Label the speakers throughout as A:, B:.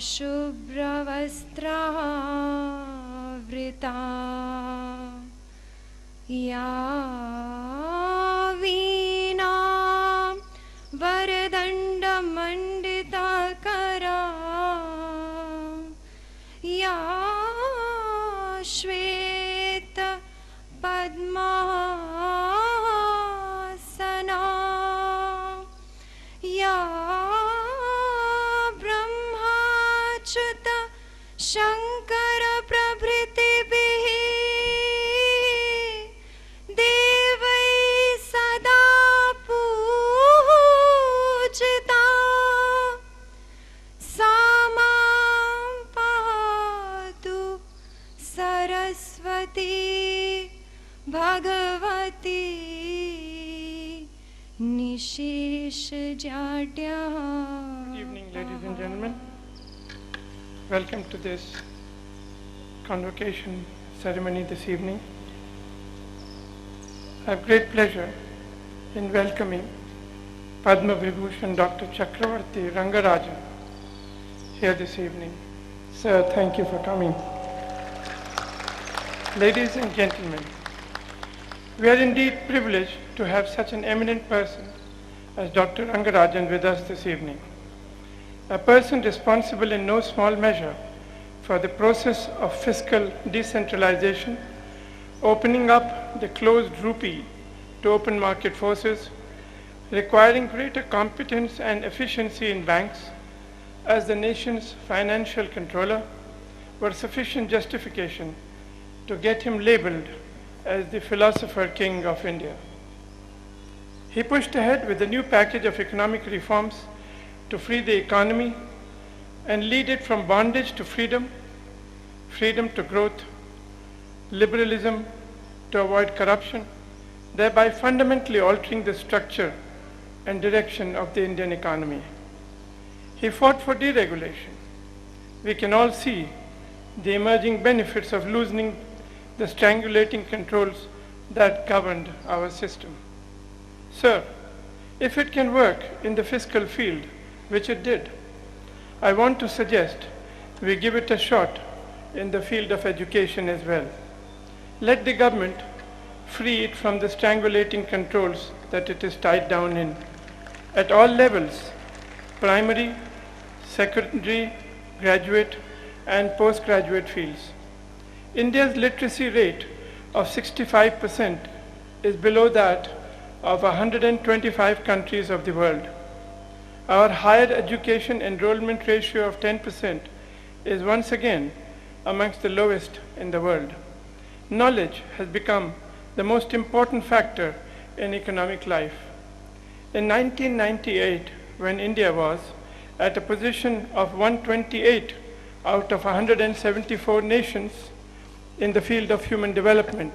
A: शुभ्रवस्त्रावृता या वीणा वरदण्डमण्डितकरा या श्वेत पद्मासना या ब्रह्माच्युत शंकर प्रभृतिभिः देवैः सदा पूजिता सा मां पातु Saraswati Bhagwati निशेषजाड्या.
B: Good evening, ladies and gentlemen. Welcome to this convocation ceremony this evening. I have great pleasure in welcoming Padma Vibhushan Dr. Chakravarthi Rangarajan here this evening. Sir, thank you for coming. Ladies and gentlemen, we are indeed privileged to have such an eminent person as Dr. Rangarajan with us this evening. A person responsible in no small measure for the process of fiscal decentralization, opening up the closed rupee to open market forces, requiring greater competence and efficiency in banks as the nation's financial controller, were sufficient justification to get him labeled as the philosopher king of India. He pushed ahead with a new package of economic reforms to free the economy and lead it from bondage to freedom, freedom to growth, liberalism to avoid corruption, thereby fundamentally altering the structure and direction of the Indian economy. He fought for deregulation. We can all see the emerging benefits of loosening the strangulating controls that governed our system. Sir, if it can work in the fiscal field, which it did, I want to suggest we give it a shot in the field of education as well. Let the government free it from the strangulating controls that it is tied down in at all levels, primary, secondary, graduate, and postgraduate fields. India's literacy rate of 65% is below that of 125 countries of the world. Our higher education enrollment ratio of 10% is once again amongst the lowest in the world. Knowledge has become the most important factor in economic life. In 1998, when India was at a position of 128 out of 174 nations in the field of human development,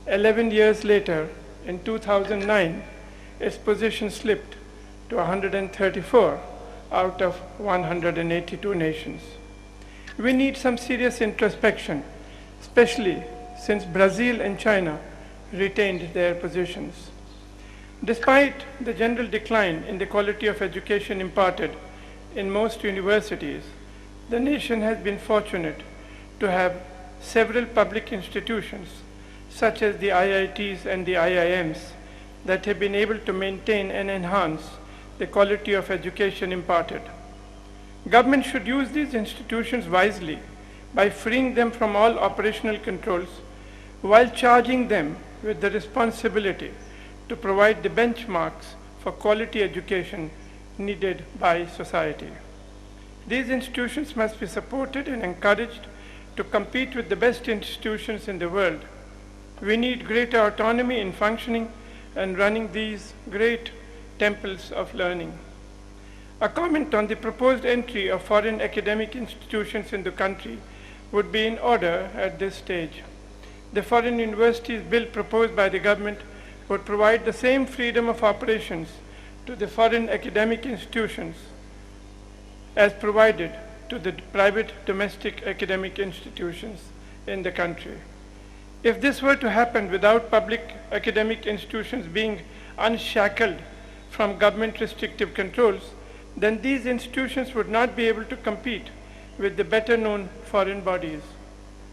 B: 11 years later, in 2009, its position slipped to 134 out of 182 nations. We need some serious introspection, especially since Brazil and China retained their positions. Despite the general decline in the quality of education imparted in most universities, the nation has been fortunate to have several public institutions such as the IITs and the IIMs that have been able to maintain and enhance the quality of education imparted. Government should use these institutions wisely by freeing them from all operational controls while charging them with the responsibility to provide the benchmarks for quality education needed by society. These institutions must be supported and encouraged to compete with the best institutions in the world. We need greater autonomy in functioning and running these great temples of learning. A comment on the proposed entry of foreign academic institutions in the country would be in order at this stage. The Foreign Universities Bill proposed by the government would provide the same freedom of operations to the foreign academic institutions as provided to the private domestic academic institutions in the country. If this were to happen without public academic institutions being unshackled from government restrictive controls, then these institutions would not be able to compete with the better known foreign bodies.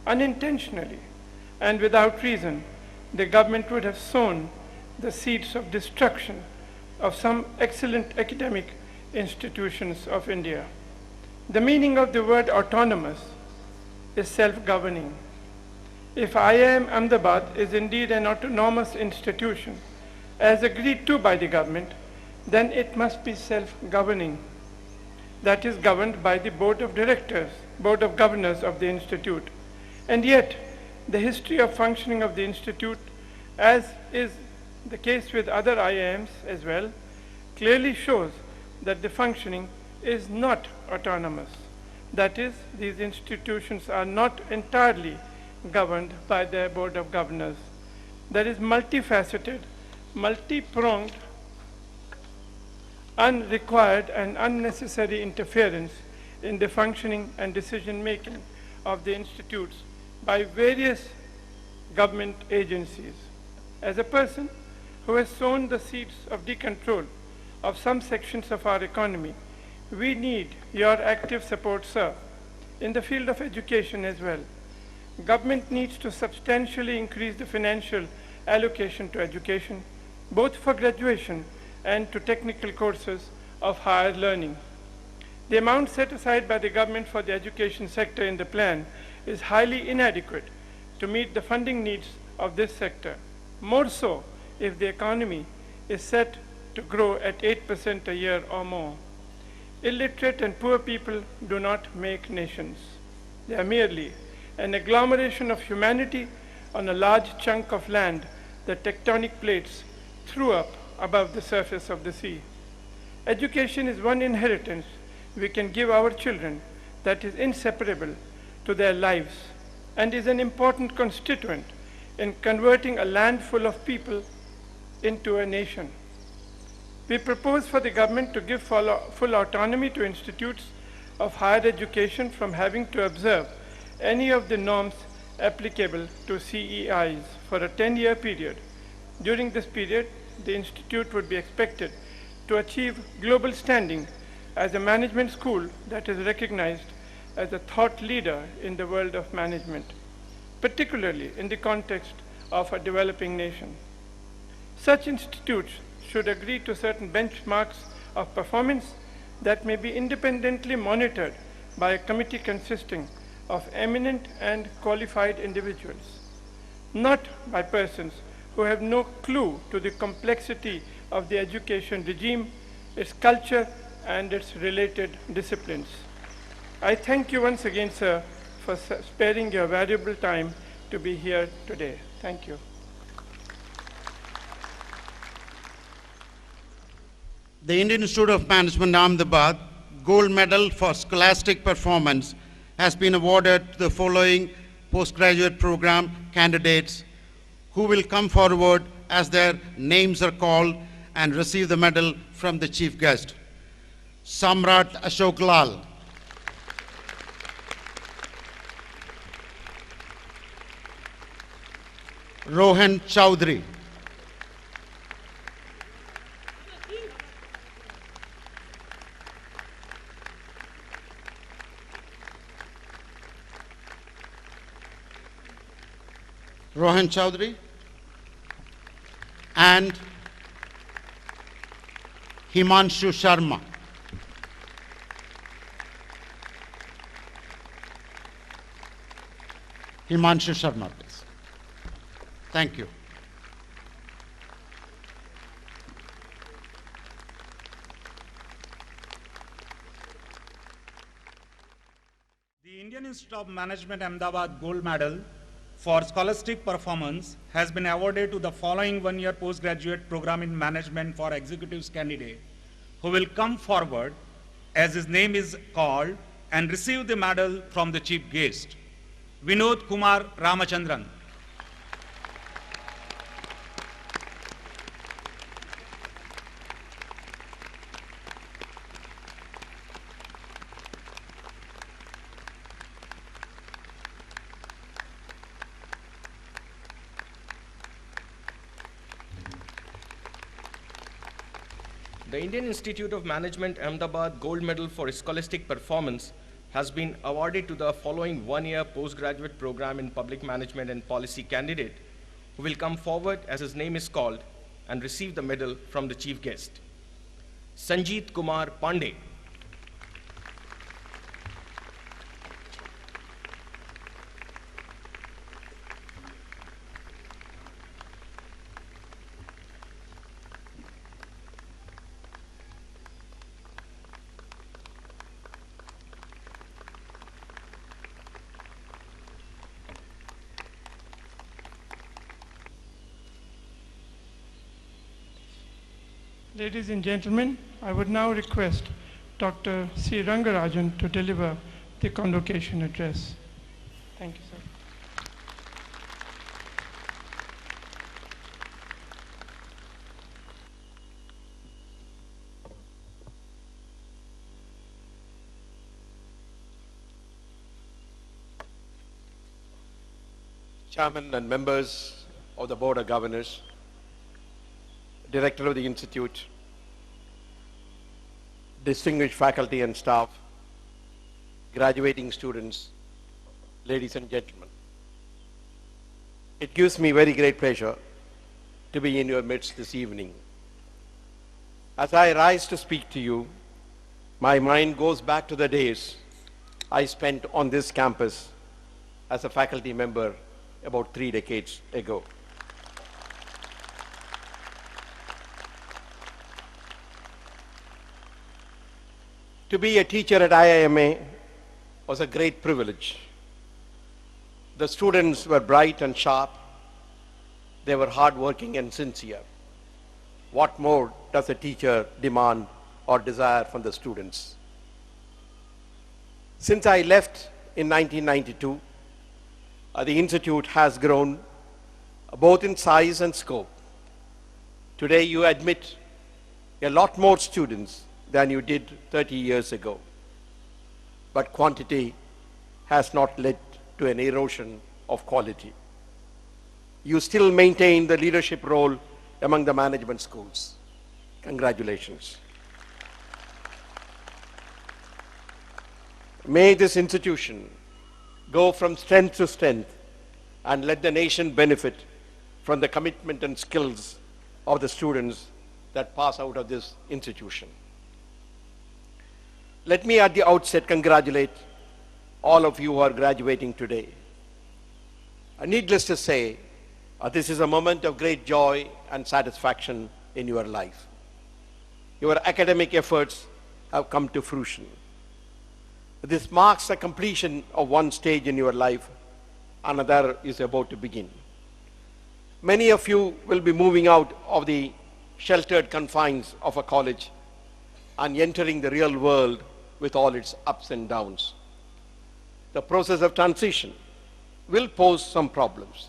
B: Unintentionally and without reason, the government would have sown the seeds of destruction of some excellent academic institutions of India. The meaning of the word autonomous is self-governing. If IIM Ahmedabad is indeed an autonomous institution, as agreed to by the government, then it must be self-governing. That is governed by the Board of Directors, Board of Governors of the Institute. And yet, the history of functioning of the Institute, as is the case with other IIMs as well, clearly shows that the functioning is not autonomous. That is, these institutions are not entirely governed by their Board of Governors. There is multifaceted, multi-pronged, unrequired and unnecessary interference in the functioning and decision-making of the institutes by various government agencies. As a person who has sown the seeds of decontrol of some sections of our economy, we need your active support, sir, in the field of education as well. Government needs to substantially increase the financial allocation to education, both for graduation and to technical courses of higher learning. The amount set aside by the government for the education sector in the plan is highly inadequate to meet the funding needs of this sector, more so if the economy is set to grow at 8% a year or more. Illiterate and poor people do not make nations. They are merely an agglomeration of humanity on a large chunk of land that tectonic plates threw up above the surface of the sea. Education is one inheritance we can give our children that is inseparable to their lives and is an important constituent in converting a land full of people into a nation. We propose for the government to give full autonomy to institutes of higher education from having to observe any of the norms applicable to CEIs for a 10-year period. During this period, the institute would be expected to achieve global standing as a management school that is recognized as a thought leader in the world of management, particularly in the context of a developing nation. Such institutes should agree to certain benchmarks of performance that may be independently monitored by a committee consisting of eminent and qualified individuals, not by persons who have no clue to the complexity of the education regime, its culture, and its related disciplines. I thank you once again, sir, for sparing your valuable time to be here today. Thank you.
C: The Indian Institute of Management, Ahmedabad, Gold Medal for Scholastic Performance has been awarded to the following postgraduate program candidates who will come forward as their names are called and receive the medal from the chief guest. Samrat Ashok Lal. Rohan Chowdhury. Rohan Chowdhury and Himanshu Sharma. Himanshu Sharma, please. Thank you.
D: The Indian Institute of Management Ahmedabad Gold Medal for Scholastic Performance has been awarded to the following one-year postgraduate program in management for executives candidate who will come forward as his name is called and receive the medal from the chief guest. Vinod Kumar Ramachandran.
E: The Indian Institute of Management Ahmedabad Gold Medal for Scholastic Performance has been awarded to the following one-year postgraduate program in public management and policy candidate who will come forward as his name is called and receive the medal from the chief guest. Sanjeet Kumar Pandey.
B: Ladies and gentlemen, I would now request Dr. C. Rangarajan to deliver the convocation address. Thank you, sir.
F: Chairman and members of the Board of Governors, Director of the Institute, distinguished faculty and staff, graduating students, ladies and gentlemen. It gives me very great pleasure to be in your midst this evening. As I rise to speak to you, my mind goes back to the days I spent on this campus as a faculty member about 3 decades ago. To be a teacher at IIMA was a great privilege. The students were bright and sharp. They were hardworking and sincere. What more does a teacher demand or desire from the students? Since I left in 1992, the Institute has grown both in size and scope. Today you admit a lot more students than you did 30 years ago. But quantity has not led to an erosion of quality. You still maintain the leadership role among the management schools. Congratulations. May this institution go from strength to strength and let the nation benefit from the commitment and skills of the students that pass out of this institution. Let me at the outset congratulate all of you who are graduating today. Needless to say, this is a moment of great joy and satisfaction in your life. Your academic efforts have come to fruition. This marks the completion of one stage in your life. Another is about to begin. Many of you will be moving out of the sheltered confines of a college and entering the real world with all its ups and downs. The process of transition will pose some problems,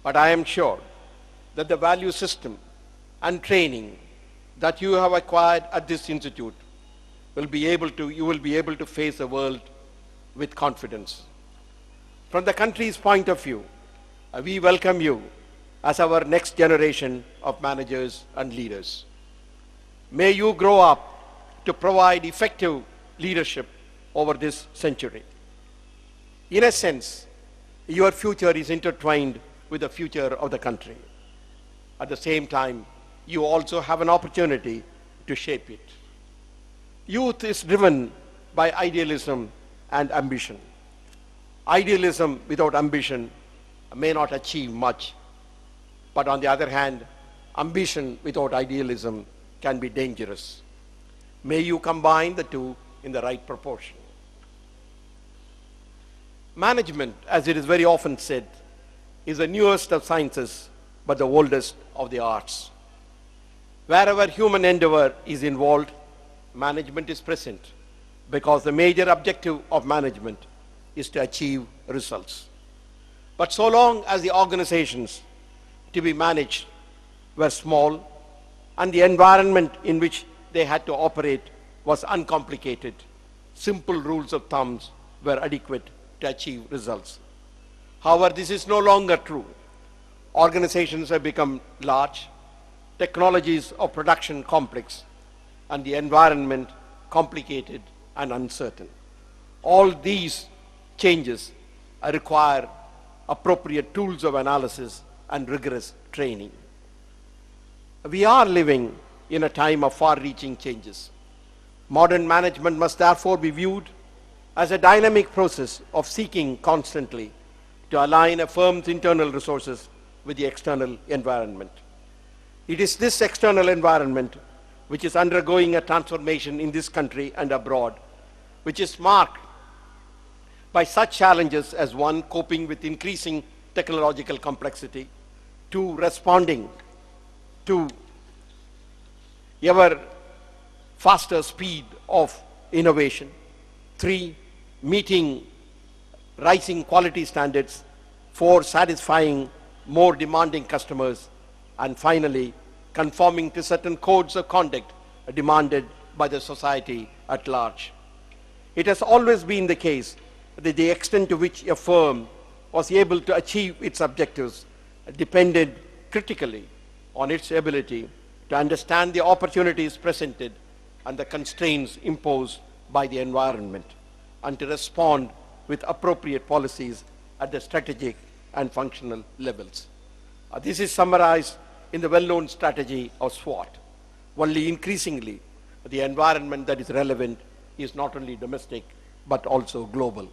F: but I am sure that the value system and training that you have acquired at this institute you will be able to face the world with confidence. From the country's point of view, we welcome you as our next generation of managers and leaders. May you grow up to provide effective leadership over this century. In a sense, your future is intertwined with the future of the country. At the same time, you also have an opportunity to shape it. Youth is driven by idealism and ambition. Idealism without ambition may not achieve much, but on the other hand, ambition without idealism can be dangerous. May you combine the two in the right proportion. Management, as it is very often said, is the newest of sciences, but the oldest of the arts. Wherever human endeavor is involved, management is present, because the major objective of management is to achieve results. But so long as the organizations to be managed were small and the environment in which they had to operate was uncomplicated, simple rules of thumbs were adequate to achieve results. However, this is no longer true. Organizations have become large, technologies of production complex, and the environment complicated and uncertain. All these changes require appropriate tools of analysis and rigorous training. We are living in a time of far-reaching changes. Modern management must therefore be viewed as a dynamic process of seeking constantly to align a firm's internal resources with the external environment. It is this external environment which is undergoing a transformation in this country and abroad, which is marked by such challenges as one, coping with increasing technological complexity, two, responding to ever faster speed of innovation, three, meeting rising quality standards, four, satisfying more demanding customers, and finally, conforming to certain codes of conduct demanded by the society at large. It has always been the case that the extent to which a firm was able to achieve its objectives depended critically on its ability to understand the opportunities presented and the constraints imposed by the environment, and to respond with appropriate policies at the strategic and functional levels. This is summarized in the well-known strategy of SWOT. Only increasingly, the environment that is relevant is not only domestic, but also global.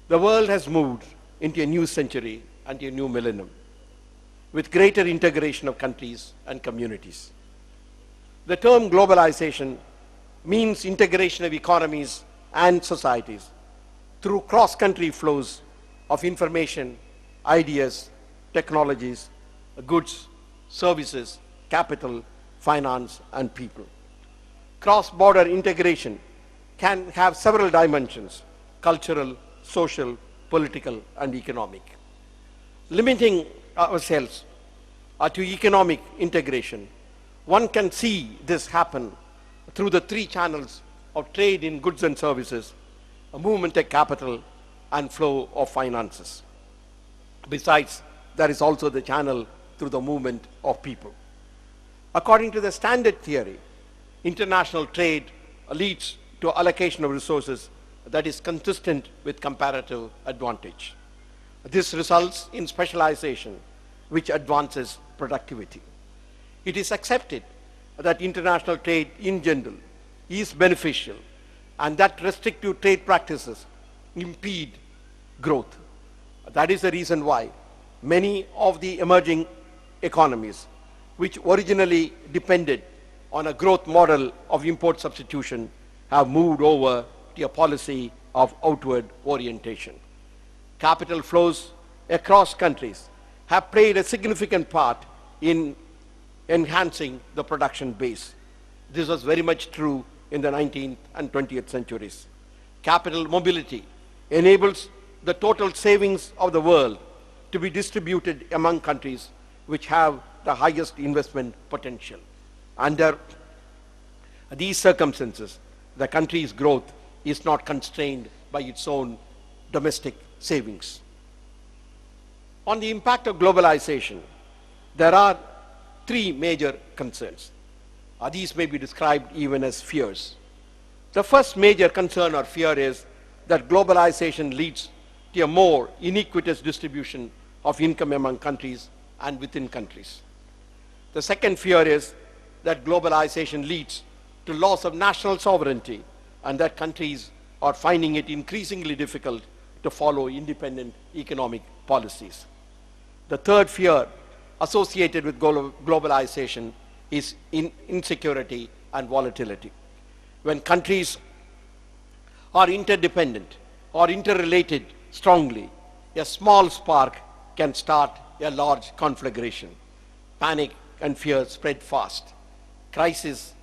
F: The world has moved into a new century and a new millennium, with greater integration of countries and communities. The term globalization means integration of economies and societies through cross-country flows of information, ideas, technologies, goods, services, capital, finance, and people. Cross-border integration can have several dimensions: cultural, social, political, and economic. Limiting ourselves to economic integration, one can see this happen through the three channels of trade in goods and services, a movement of capital, and flow of finances. Besides, there is also the channel through the movement of people. According to the standard theory, international trade leads to allocation of resources that is consistent with comparative advantage. This results in specialization, which advances productivity. It is accepted that international trade in general is beneficial and that restrictive trade practices impede growth. That is the reason why many of the emerging economies, which originally depended on a growth model of import substitution, have moved over to a policy of outward orientation. Capital flows across countries have played a significant part in enhancing the production base. This was very much true in the 19th and 20th centuries. Capital mobility enables the total savings of the world to be distributed among countries which have the highest investment potential. Under these circumstances, the country's growth is not constrained by its own domestic savings. On the impact of globalization, there are three major concerns. These may be described even as fears. The first major concern or fear is that globalization leads to a more iniquitous distribution of income among countries and within countries. The second fear is that globalization leads to loss of national sovereignty and that countries are finding it increasingly difficult to follow independent economic policies. The third fear associated with globalization is insecurity and volatility. When countries are interdependent or interrelated strongly, a small spark can start a large conflagration. Panic and fear spread fast. Crisis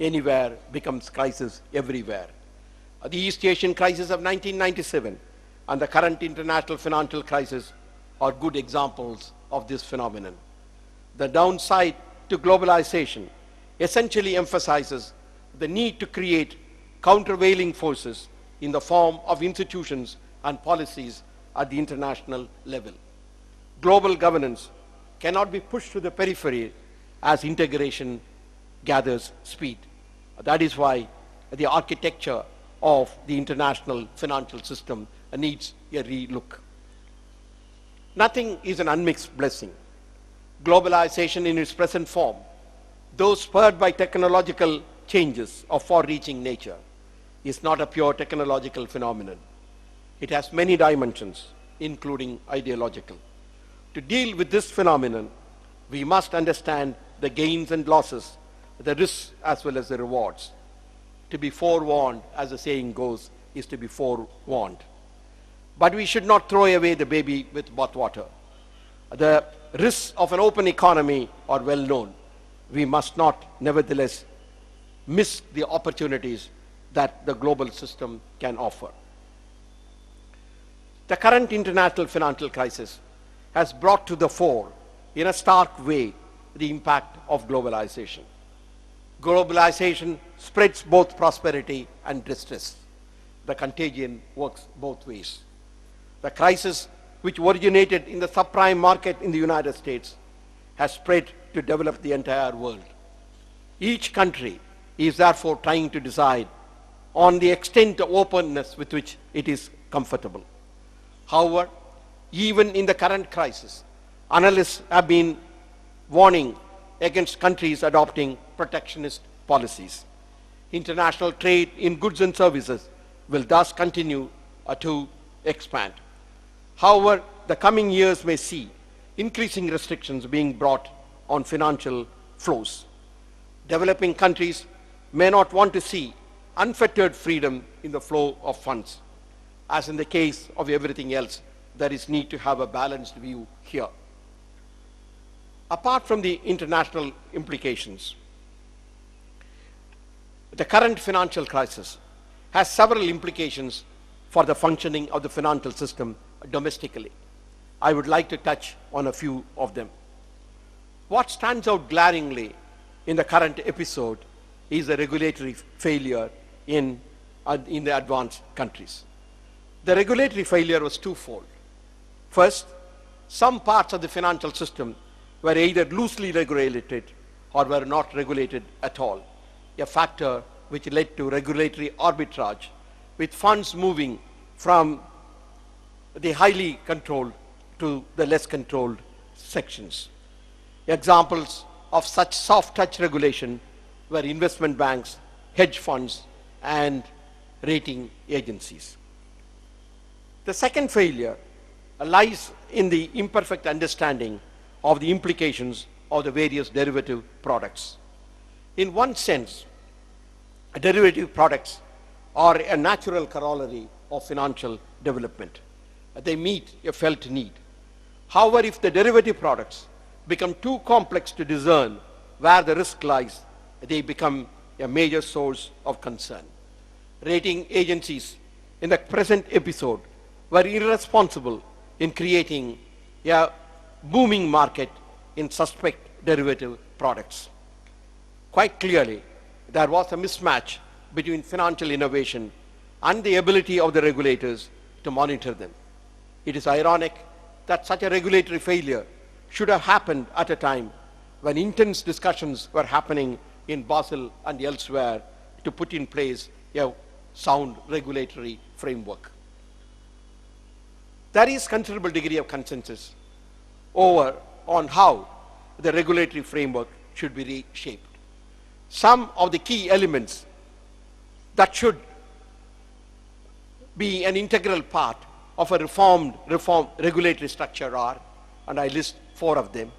F: anywhere becomes crisis everywhere. The East Asian crisis of 1997 and the current international financial crisis are good examples of this phenomenon. The downside to globalization essentially emphasizes the need to create countervailing forces in the form of institutions and policies at the international level. Global governance cannot be pushed to the periphery as integration gathers speed. That is why the architecture of the international financial system needs a re-look. Nothing is an unmixed blessing. Globalization in its present form, though spurred by technological changes of far-reaching nature, is not a pure technological phenomenon. It has many dimensions, including ideological. To deal with this phenomenon, we must understand the gains and losses, the risks as well as the rewards. To be forewarned, as the saying goes, is to be forewarned. But we should not throw away the baby with bathwater. The risks of an open economy are well known. We must not, nevertheless, miss the opportunities that the global system can offer. The current international financial crisis has brought to the fore, in a stark way, the impact of globalization. Globalization spreads both prosperity and distress. The contagion works both ways. The crisis, which originated in the subprime market in the United States, has spread to develop the entire world. Each country is therefore trying to decide on the extent of openness with which it is comfortable. However, even in the current crisis, analysts have been warning against countries adopting protectionist policies. International trade in goods and services will thus continue to expand. However, the coming years may see increasing restrictions being brought on financial flows. Developing countries may not want to see unfettered freedom in the flow of funds. As in the case of everything else, there is need to have a balanced view here. Apart from the international implications, the current financial crisis has several implications for the functioning of the financial system domestically. I would like to touch on a few of them. What stands out glaringly in the current episode is the regulatory failure in the advanced countries. The regulatory failure was twofold. First, some parts of the financial system were either loosely regulated or were not regulated at all, a factor which led to regulatory arbitrage, with funds moving from the highly controlled to the less controlled sections. Examples of such soft touch regulation were investment banks, hedge funds, and rating agencies. The second failure lies in the imperfect understanding of the implications of the various derivative products. In one sense, derivative products are a natural corollary of financial development. They meet a felt need. However, if the derivative products become too complex to discern where the risk lies, they become a major source of concern. Rating agencies in the present episode were irresponsible in creating a booming market in suspect derivative products. Quite clearly, there was a mismatch between financial innovation and the ability of the regulators to monitor them. It is ironic that such a regulatory failure should have happened at a time when intense discussions were happening in Basel and elsewhere to put in place a sound regulatory framework. There is considerable degree of consensus on how the regulatory framework should be reshaped. Some of the key elements that should be an integral part of a reformed regulatory structure are, and I list 4 of them.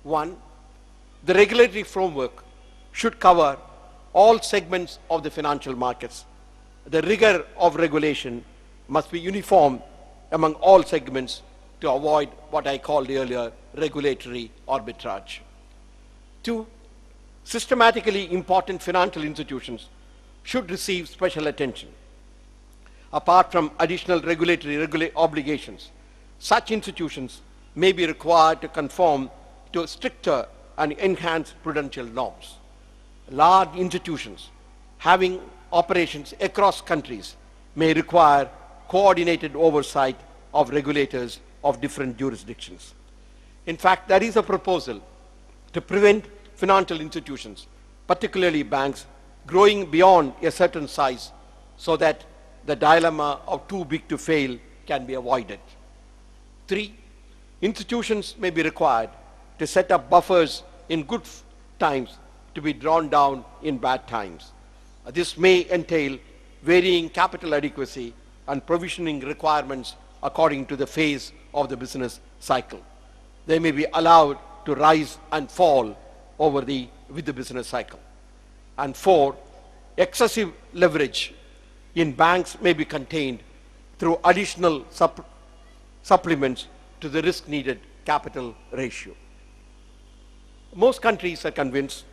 F: 1, the regulatory framework should cover all segments of the financial markets. The rigor of regulation must be uniform among all segments to avoid what I called earlier regulatory arbitrage. 2, systematically important financial institutions should receive special attention. Apart from additional regulatory obligations, such institutions may be required to conform to stricter and enhanced prudential norms. Large institutions having operations across countries may require coordinated oversight of regulators of different jurisdictions. In fact, there is a proposal to prevent financial institutions, particularly banks, growing beyond a certain size so that the dilemma of too big to fail can be avoided. 3, institutions may be required to set up buffers in good times to be drawn down in bad times. This may entail varying capital adequacy and provisioning requirements according to the phase of the business cycle. They may be allowed to rise and fall with the business cycle. And 4, excessive leverage in banks may be contained through additional supplements to the risk-needed capital ratio. Most countries are convinced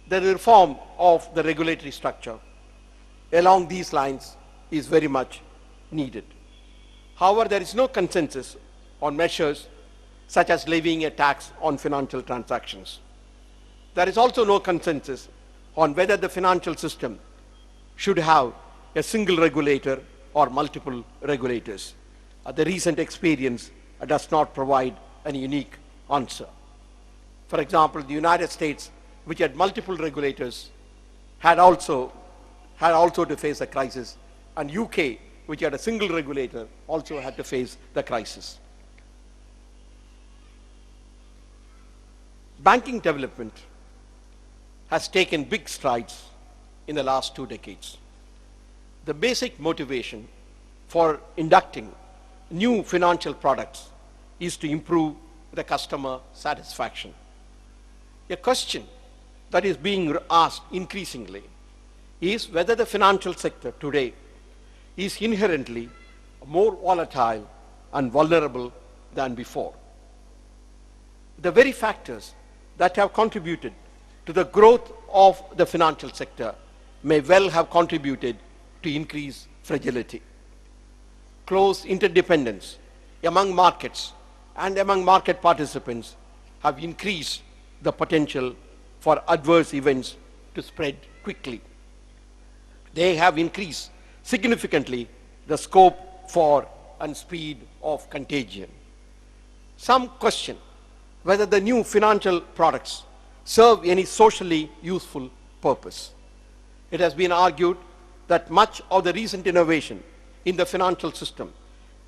F: that the reform of the regulatory structure along these lines is very much needed. However, there is no consensus on measures such as levying a tax on financial transactions. There is also no consensus on whether the financial system should have a single regulator or multiple regulators. The recent experience does not provide any unique answer. For example, the United States, which had multiple regulators, had also to face a crisis, and UK, which had a single regulator, also had to face the crisis. Banking development has taken big strides in the last 2 decades. The basic motivation for inducting new financial products is to improve the customer satisfaction. A question that is being asked increasingly is whether the financial sector today is inherently more volatile and vulnerable than before. The very factors that have contributed to the growth of the financial sector may well have contributed to increased fragility. Close interdependence among markets and among market participants have increased the potential for adverse events to spread quickly. They have increased significantly the scope for and speed of contagion. Some question whether the new financial products serve any socially useful purpose. It has been argued that much of the recent innovation in the financial system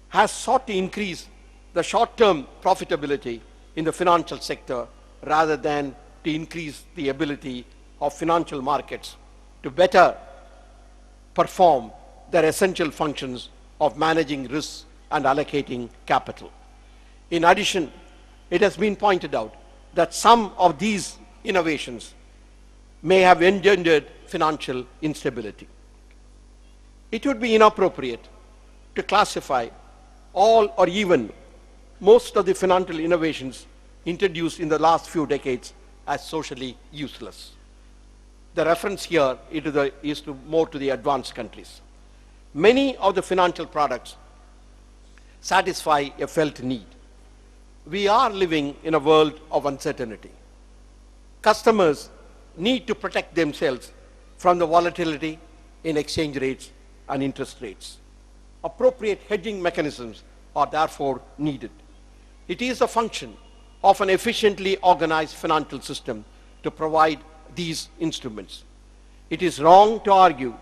F: has sought to increase the short-term profitability in the financial sector rather than to increase the ability of financial markets to better perform their essential functions of managing risks and allocating capital. In addition, it has been pointed out that some of these innovations may have engendered financial instability. It would be inappropriate to classify all or even most of the financial innovations introduced in the last few decades as socially useless. The reference here is more to the advanced countries. Many of the financial products satisfy a felt need. We are living in a world of uncertainty. Customers need to protect themselves from the volatility in exchange rates and interest rates. Appropriate hedging mechanisms are therefore needed. It is a function of an efficiently organized financial system to provide these instruments. It is wrong to argue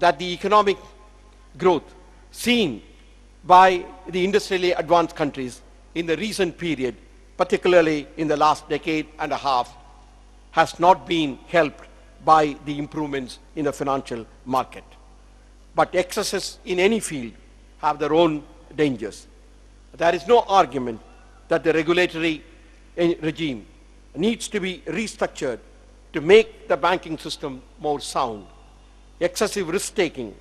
F: that the economic growth seen by the industrially advanced countries in the recent period, particularly in the last decade and a half, has not been helped by the improvements in the financial market. But excesses in any field have their own dangers. There is no argument that the regulatory regime needs to be restructured to make the banking system more sound. Excessive risk-taking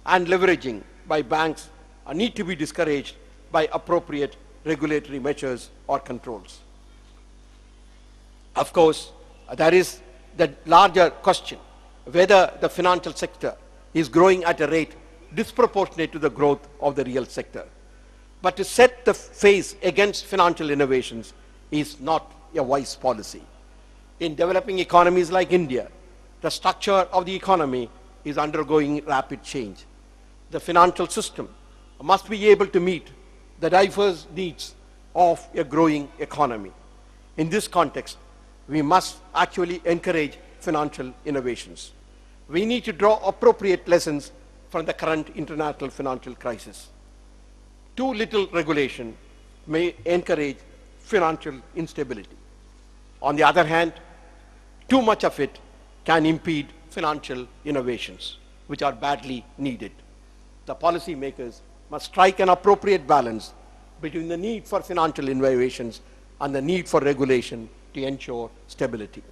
F: and leveraging by banks need to be discouraged by appropriate regulatory measures or controls. Of course, there is the larger question whether the financial sector is growing at a rate disproportionate to the growth of the real sector. But to set the face against financial innovations is not a wise policy. In developing economies like India, the structure of the economy is undergoing rapid change. The financial system must be able to meet the diverse needs of a growing economy. In this context, we must actually encourage financial innovations. We need to draw appropriate lessons from the current international financial crisis. Too little regulation may encourage financial instability. On the other hand, too much of it can impede financial innovations, which are badly needed. The policymakers must strike an appropriate balance between the need for financial innovations and the need for regulation to ensure stability.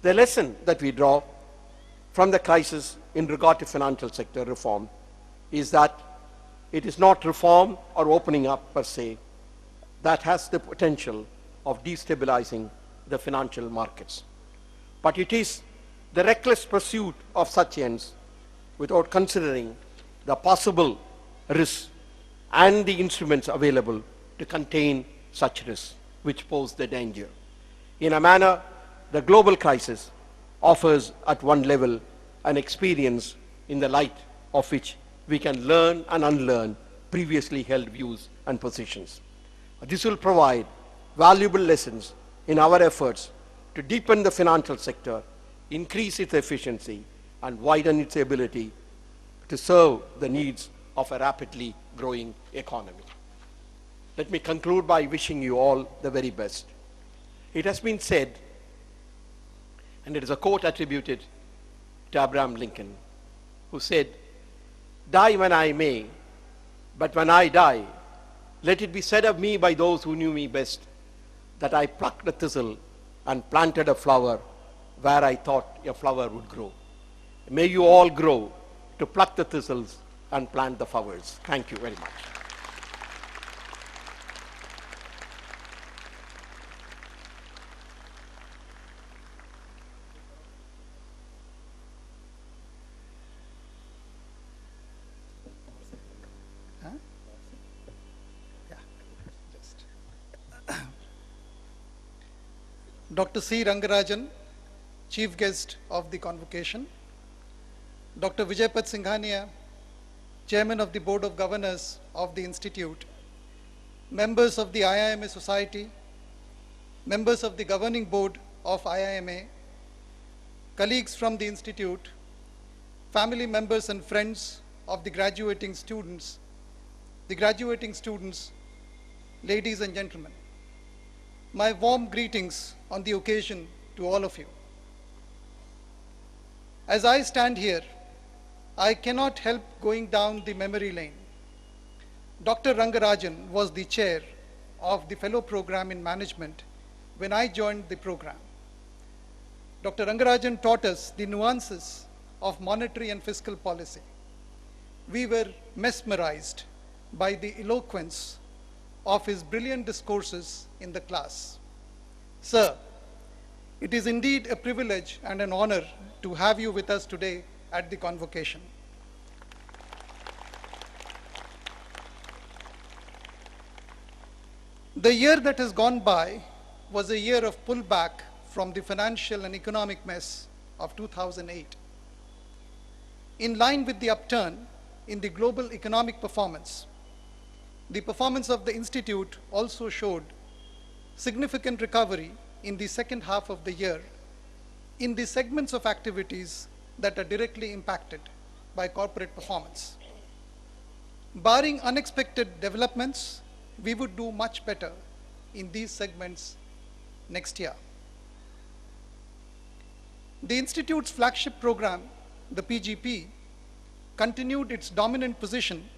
F: The lesson that we draw from the crisis in regard to financial sector reform is that it is not reform or opening up per se that has the potential of destabilizing the financial markets. But it is the reckless pursuit of such ends without considering the possible risks and the instruments available to contain such risks which pose the danger. In a manner, the global crisis offers at one level an experience in the light of which we can learn and unlearn previously held views and positions. This will provide valuable lessons in our efforts to deepen the financial sector, increase its efficiency, and widen its ability to serve the needs of a rapidly growing economy. Let me conclude by wishing you all the very best. It has been said, and it is a quote attributed to Abraham Lincoln, who said, "Die when I may, but when I die, let it be said of me by those who knew me best, that I plucked a thistle and planted a flower where I thought a flower would grow." May you all grow to pluck the thistles and plant the flowers. Thank you very much.
G: Dr. C. Rangarajan, Chief Guest of the Convocation, Dr. Vijaypat Singhania, Chairman of the Board of Governors of the Institute, members of the IIMA Society, members of the Governing Board of IIMA, colleagues from the Institute, family members and friends of the graduating students, ladies and gentlemen. My warm greetings on the occasion to all of you. As I stand here, I cannot help going down the memory lane. Dr. Rangarajan was the chair of the fellow program in management when I joined the program. Dr. Rangarajan taught us the nuances of monetary and fiscal policy. We were mesmerized by the eloquence of his brilliant discourses in the class. Sir, it is indeed a privilege and an honor to have you with us today at the convocation. The year that has gone by was a year of pullback from the financial and economic mess of 2008. In line with the upturn in the global economic performance, the performance of the Institute also showed significant recovery in the second half of the year in the segments of activities that are directly impacted by corporate performance. Barring unexpected developments, we would do much better in these segments next year. The Institute's flagship program, the PGP, continued its dominant position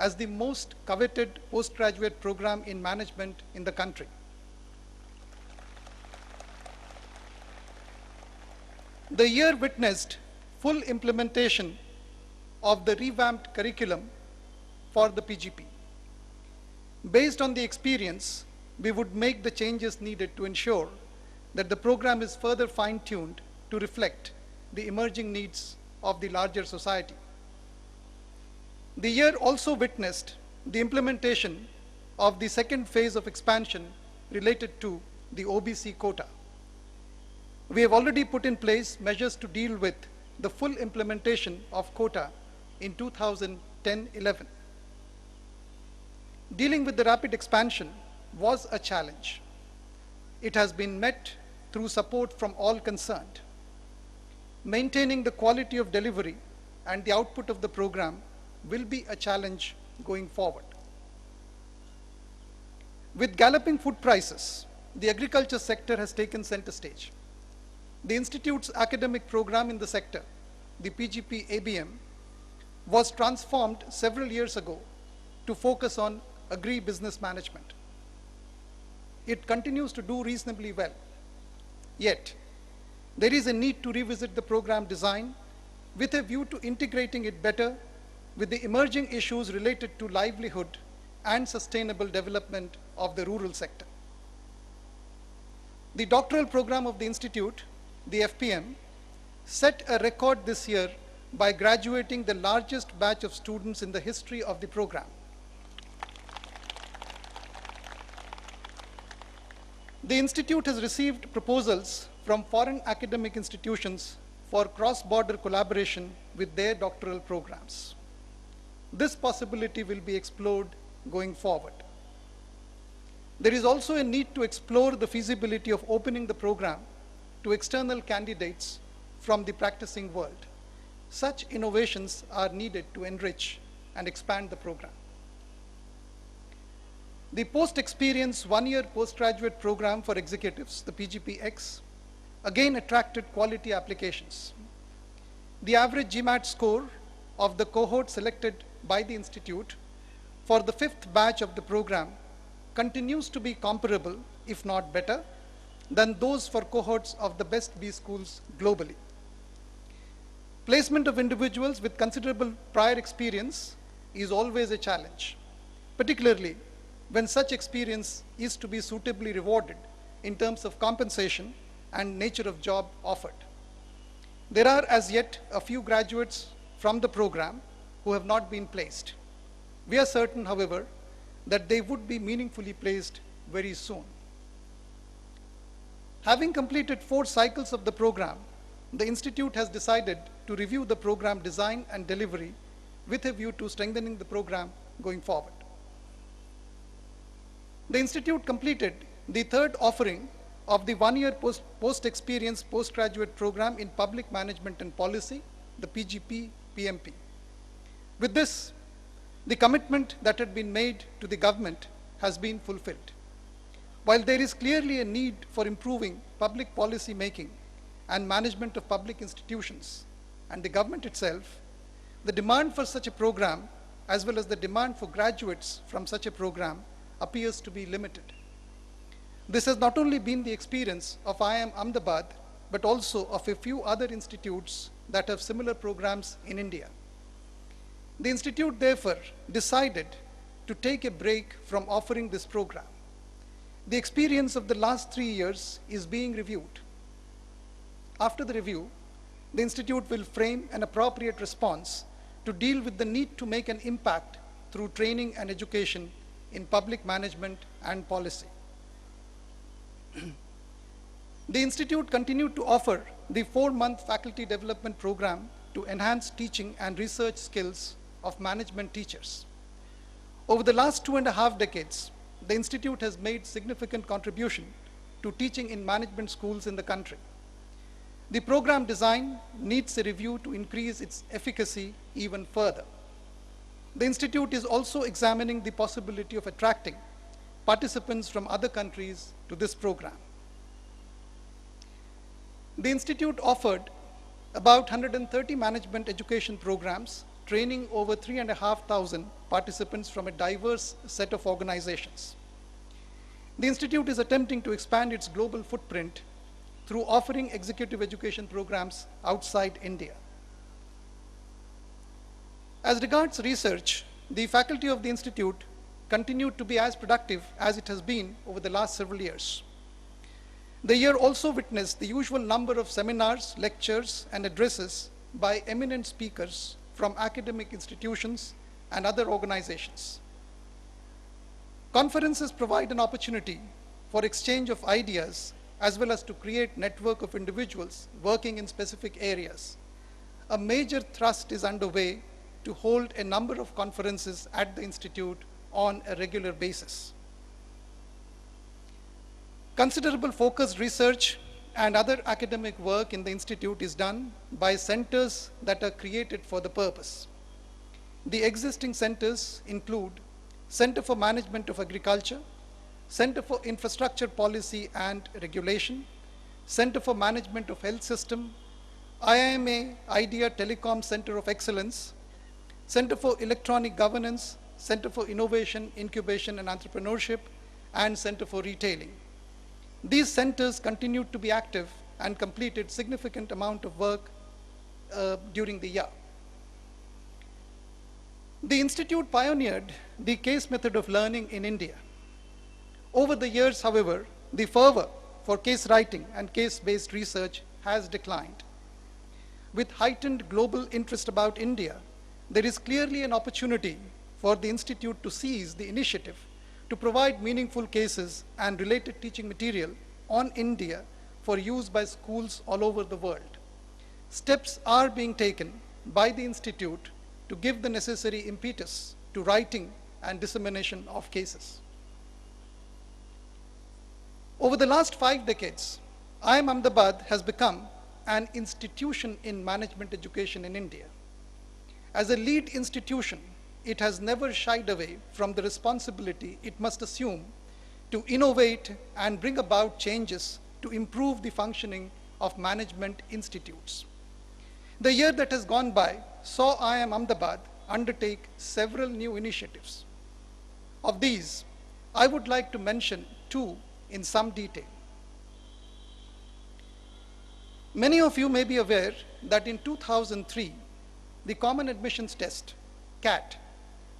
G: as the most coveted postgraduate program in management in the country. The year witnessed full implementation of the revamped curriculum for the PGP. Based on the experience, we would make the changes needed to ensure that the program is further fine-tuned to reflect the emerging needs of the larger society. The year also witnessed the implementation of the second phase of expansion related to the OBC quota. We have already put in place measures to deal with the full implementation of quota in 2010-11. Dealing with the rapid expansion was a challenge. It has been met through support from all concerned. maintaining the quality of delivery and the output of the program will be a challenge going forward. With galloping food prices, the agriculture sector has taken center stage. The Institute's academic program in the sector, the PGP ABM, was transformed several years ago to focus on agri-business management. It continues to do reasonably well. Yet, there is a need to revisit the program design with a view to integrating it better with the emerging issues related to livelihood and sustainable development of the rural sector. The doctoral program of the Institute, the FPM, set a record this year by graduating the largest batch of students in the history of the program. The Institute has received proposals from foreign academic institutions for cross-border collaboration with their doctoral programs. This possibility will be explored going forward. There is also a need to explore the feasibility of opening the program to external candidates from the practicing world. Such innovations are needed to enrich and expand the program. The post-experience one-year postgraduate program for executives, the PGPX, again attracted quality applications. The average GMAT score of the cohort selected by the Institute for the 5th batch of the program continues to be comparable, if not better, than those for cohorts of the best B schools globally. Placement of individuals with considerable prior experience is always a challenge, particularly when such experience is to be suitably rewarded in terms of compensation and nature of job offered. There are as yet a few graduates from the program who have not been placed. We are certain, however, that they would be meaningfully placed very soon. Having completed 4 cycles of the program, the Institute has decided to review the program design and delivery with a view to strengthening the program going forward. The Institute completed the 3rd offering of the one-year post-experience postgraduate program in public management and policy, the PGP-PMP. With this, the commitment that had been made to the government has been fulfilled. While there is clearly a need for improving public policy making and management of public institutions and the government itself, the demand for such a program, as well as the demand for graduates from such a program, appears to be limited. This has not only been the experience of IIM Ahmedabad, but also of a few other institutes that have similar programs in India. The Institute therefore decided to take a break from offering this program. The experience of the last 3 years is being reviewed. After the review, the Institute will frame an appropriate response to deal with the need to make an impact through training and education in public management and policy. The Institute continued to offer the 4-month faculty development program to enhance teaching and research skills of management teachers. Over the last 2.5 decades, the Institute has made significant contribution to teaching in management schools in the country. The program design needs a review to increase its efficacy even further. The Institute is also examining the possibility of attracting participants from other countries to this program. The Institute offered about 130 management education programs, training over 3,500 participants from a diverse set of organizations. The Institute is attempting to expand its global footprint through offering executive education programs outside India. As regards research, the faculty of the Institute continued to be as productive as it has been over the last several years. The year also witnessed the usual number of seminars, lectures, and addresses by eminent speakers from academic institutions and other organizations. Conferences provide an opportunity for exchange of ideas as well as to create network of individuals working in specific areas. A major thrust is underway to hold a number of conferences at the Institute on a regular basis. Considerable focused research and other academic work in the institute is done by centers that are created for the purpose. The existing centers include Center for Management of Agriculture, Center for Infrastructure Policy and Regulation, Center for Management of Health System, IIMA Idea Telecom Center of Excellence, Center for Electronic Governance, Center for Innovation, Incubation and Entrepreneurship, and Center for Retailing. These centers continued to be active and completed significant amount of work during the year. The institute pioneered the case method of learning in India. Over the years, however, the fervor for case writing and case-based research has declined. With heightened global interest about India, there is clearly an opportunity for the institute to seize the initiative to provide meaningful cases and related teaching material on India for use by schools all over the world. Steps are being taken by the institute to give the necessary impetus to writing and dissemination of cases. Over the last 5 decades, IIM Ahmedabad has become an institution in management education in India. As a lead institution, it has never shied away from the responsibility it must assume to innovate and bring about changes to improve the functioning of management institutes. The year that has gone by saw IIM Ahmedabad undertake several new initiatives. Of these, I would like to mention 2 in some detail. Many of you may be aware that in 2003, the Common Admissions Test, CAT,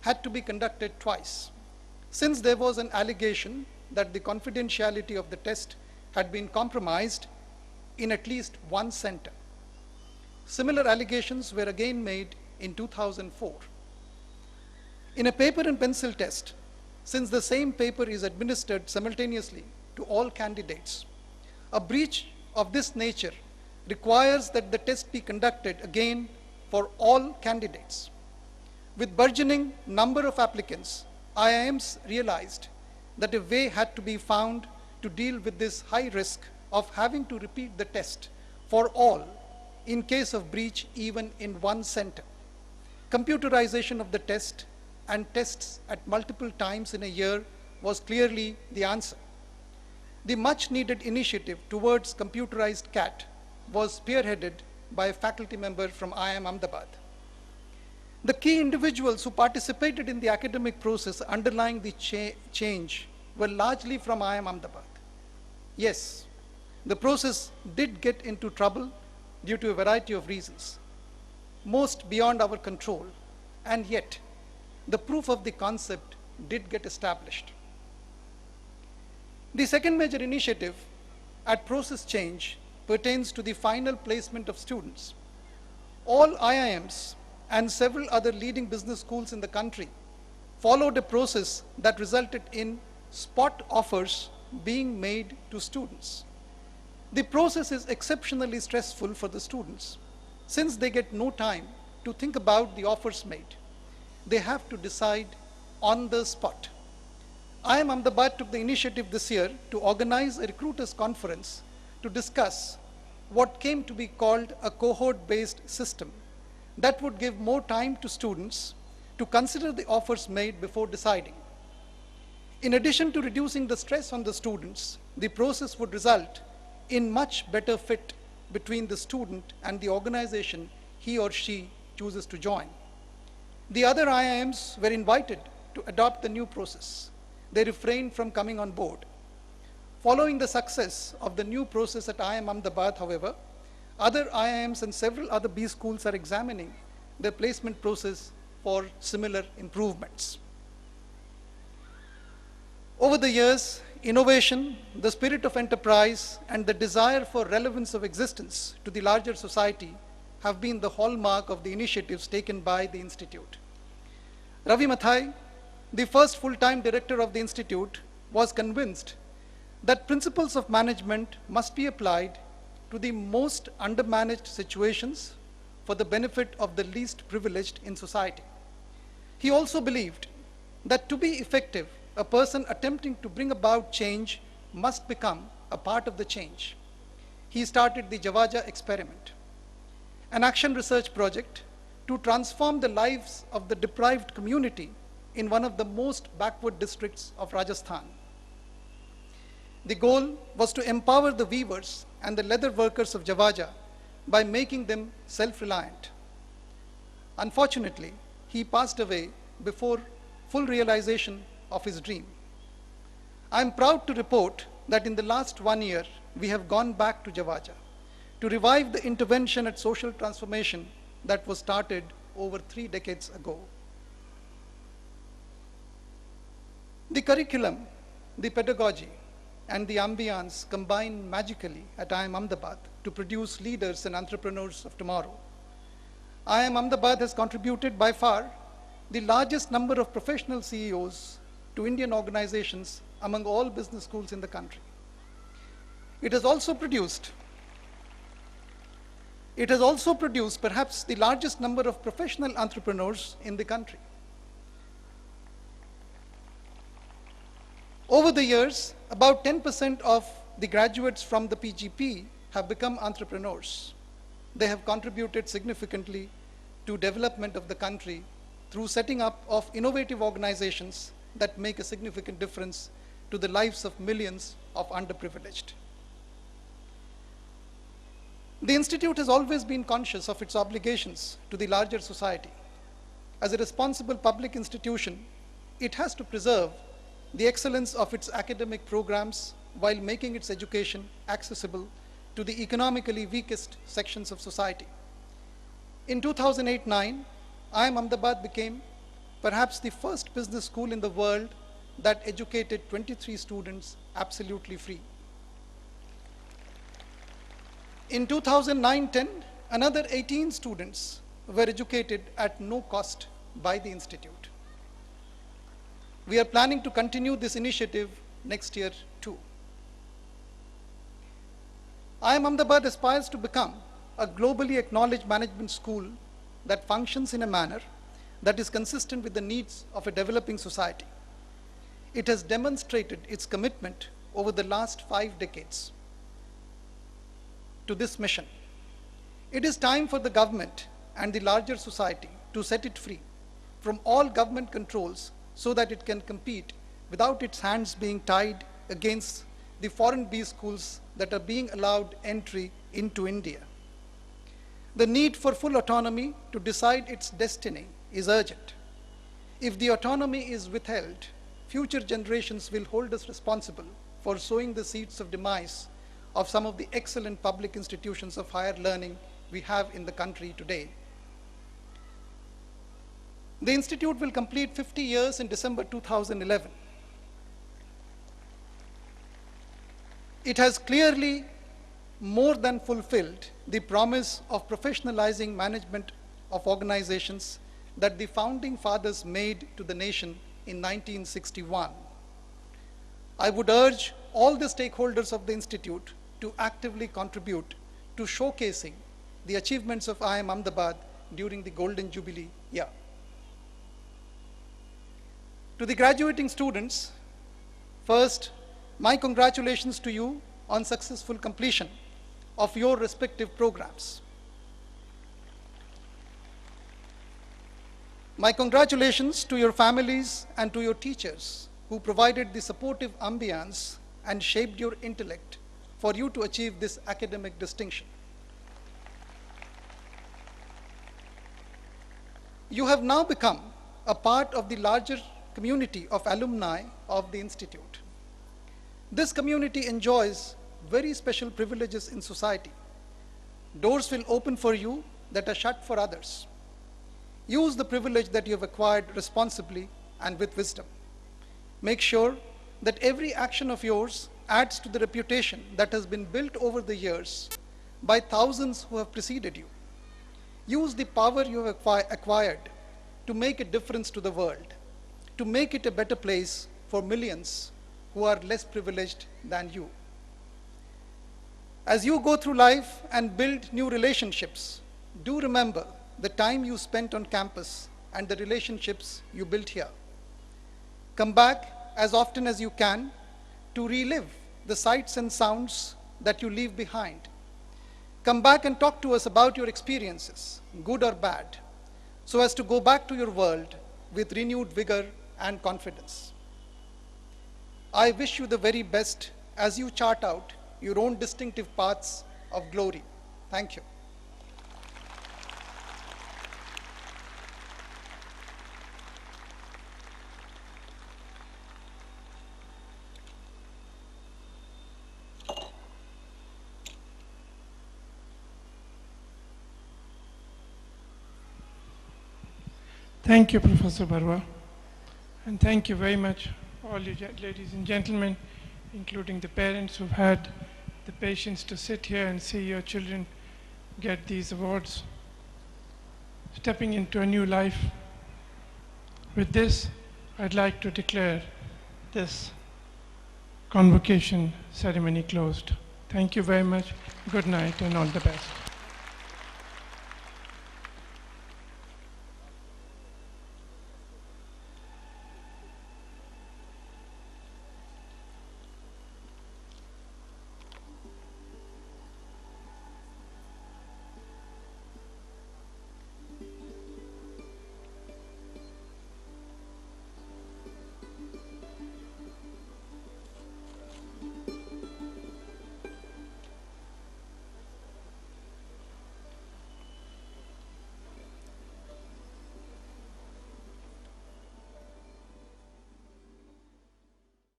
G: had to be conducted twice, since there was an allegation that the confidentiality of the test had been compromised in at least one center. Similar allegations were again made in 2004. In a paper and pencil test, since the same paper is administered simultaneously to all candidates, a breach of this nature requires that the test be conducted again for all candidates. With burgeoning number of applicants, IIMs realized that a way had to be found to deal with this high risk of having to repeat the test for all in case of breach even in one center. Computerization of the test and tests at multiple times in a year was clearly the answer. The much needed initiative towards computerized CAT was spearheaded by a faculty member from IIM Ahmedabad. The key individuals who participated in the academic process underlying the change were largely from IIM Ahmedabad. Yes, the process did get into trouble due to a variety of reasons, most beyond our control, and yet the proof of the concept did get established. The second major initiative at process change pertains to the final placement of students. All IIMs and several other leading business schools in the country followed a process that resulted in spot offers being made to students. The process is exceptionally stressful for the students since they get no time to think about the offers made. They have to decide on the spot. IIM Ahmedabad took the initiative this year to organize a recruiters conference to discuss what came to be called a cohort-based system that would give more time to students to consider the offers made before deciding. In addition to reducing the stress on the students, the process would result in much better fit between the student and the organization he or she chooses to join. The other IIMs were invited to adopt the new process. They refrained from coming on board. Following the success of the new process at IIM Ahmedabad, however, other IIMs and several other B schools are examining their placement process for similar improvements. Over the years, innovation, the spirit of enterprise, and the desire for relevance of existence to the larger society have been the hallmark of the initiatives taken by the Institute. Ravi Mathai, the first full-time director of the Institute, was convinced that principles of management must be applied to the most undermanaged situations for the benefit of the least privileged in society. He also believed that to be effective, a person attempting to bring about change must become a part of the change. he started the Javaja experiment, an action research project to transform the lives of the deprived community in one of the most backward districts of Rajasthan. The goal was to empower the weavers and the leather workers of Javaja by making them self-reliant. Unfortunately, he passed away before full realization of his dream. I am proud to report that in the last 1 year, we have gone back to Javaja to revive the intervention and social transformation that was started over 3 decades ago. The curriculum, the pedagogy, and the ambience combine magically at IIM Ahmedabad to produce leaders and entrepreneurs of tomorrow. IIM Ahmedabad has contributed by far the largest number of professional CEOs to Indian organizations among all business schools in the country. It has also produced perhaps the largest number of professional entrepreneurs in the country. Over the years, about 10% of the graduates from the PGP have become entrepreneurs. They have contributed significantly to development of the country through setting up of innovative organizations that make a significant difference to the lives of millions of underprivileged. The Institute has always been conscious of its obligations to the larger society. As a responsible public institution, it has to preserve the excellence of its academic programs while making its education accessible to the economically weakest sections of society. In 2008-09, IIM Ahmedabad became perhaps the first business school in the world that educated 23 students absolutely free. In 2009-10, another 18 students were educated at no cost by the Institute. We are planning to continue this initiative next year too. IIM Ahmedabad aspires to become a globally acknowledged management school that functions in a manner that is consistent with the needs of a developing society. It has demonstrated its commitment over the last 5 decades to this mission. It is time for the government and the larger society to set it free from all government controls so that it can compete without its hands being tied against the foreign B schools that are being allowed entry into India. The need for full autonomy to decide its destiny is urgent. If the autonomy is withheld, future generations will hold us responsible for sowing the seeds of demise of some of the excellent public institutions of higher learning we have in the country today. The Institute will complete 50 years in December 2011. It has clearly more than fulfilled the promise of professionalizing management of organizations that the founding fathers made to the nation in 1961. I would urge all the stakeholders of the Institute to actively contribute to showcasing the achievements of IIM Ahmedabad during the Golden Jubilee year. To the graduating students, first, my congratulations to you on successful completion of your respective programs. My congratulations to your families and to your teachers who provided the supportive ambience and shaped your intellect for you to achieve this academic distinction. You have now become a part of the larger community of alumni of the Institute. This community enjoys very special privileges in society. Doors will open for you that are shut for others. Use the privilege that you have acquired responsibly and with wisdom. Make sure that every action of yours adds to the reputation that has been built over the years by thousands who have preceded you. Use the power you have acquired to make a difference to the world, to make it a better place for millions who are less privileged than you. As you go through life and build new relationships, do remember the time you spent on campus and the relationships you built here. Come back as often as you can to relive the sights and sounds that you leave behind come back and talk to us about your experiences, good or bad, so as to go back to your world with renewed vigor and confidence. I wish you the very best as you chart out your own distinctive paths of glory. Thank you.
B: Thank you, Professor Barwa, and thank you very much, all you ladies and gentlemen, including the parents who've had the patience to sit here and see your children get these awards, stepping into a new life. With this, I'd like to declare this convocation ceremony closed. Thank you very much. Good night and all the best.